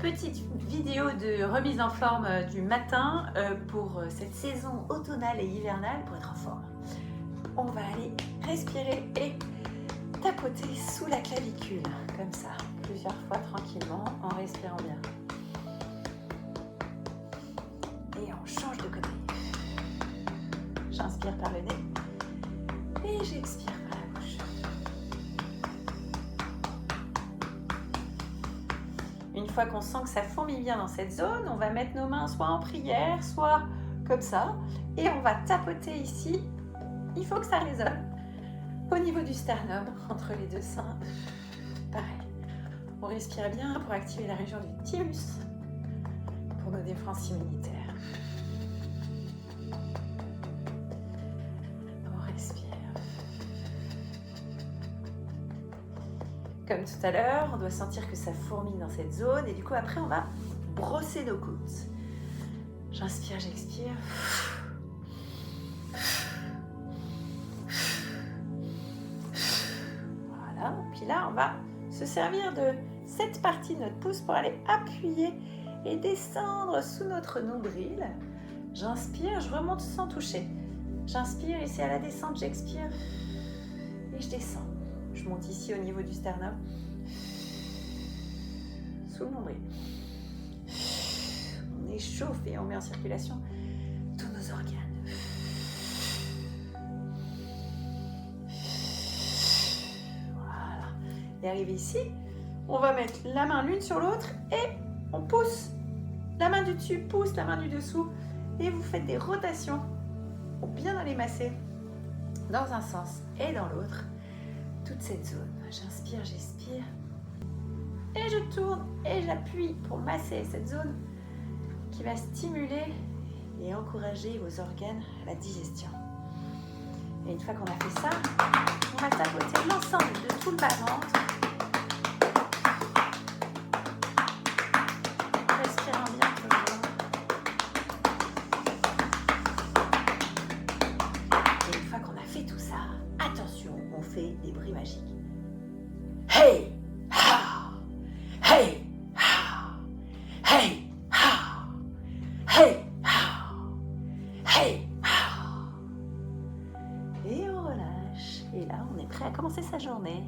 petite vidéo de remise en forme du matin pour cette saison automnale et hivernale pour être en forme. On va aller respirer et tapoter sous la clavicule, comme ça, plusieurs fois tranquillement en respirant bien. Et on change de côté. J'inspire par le nez et j'expire par la bouche. Une fois qu'on sent que ça fourmille bien dans cette zone, on va mettre nos mains soit en prière, soit comme ça. Et on va tapoter ici. Il faut que ça résonne au niveau du sternum, entre les deux seins. Pareil. On respire bien pour activer la région du thymus, pour nos défenses immunitaires. On respire. Comme tout à l'heure, on doit sentir que ça fourmille dans cette zone et du coup après on va brosser nos côtes. J'inspire, j'expire. Voilà, puis là on va se servir de cette partie de notre pouce pour aller appuyer et descendre sous notre nombril. J'inspire, je remonte sans toucher. J'inspire et c'est à la descente, j'expire et je descends. Je monte ici au niveau du sternum, sous le nombril. On échauffe et on met en circulation tous nos organes. Voilà. Et arrivé ici, on va mettre la main l'une sur l'autre et on pousse. La main du dessus pousse la main du dessous et vous faites des rotations pour bien aller masser dans un sens et dans l'autre. Toute cette zone. J'inspire, j'expire. Et je tourne et j'appuie pour masser cette zone qui va stimuler et encourager vos organes à la digestion. Et une fois qu'on a fait ça, on va tapoter l'ensemble de tout le bas-ventre. Respirant bien toujours. Et une fois qu'on a fait tout ça, attention, on fait des bruits magiques. Hey! Ha! Hey! Ha! Hey! Ha! Hey! Ha! Hey! Ha! Et on relâche. Et là, on est prêt à commencer sa journée.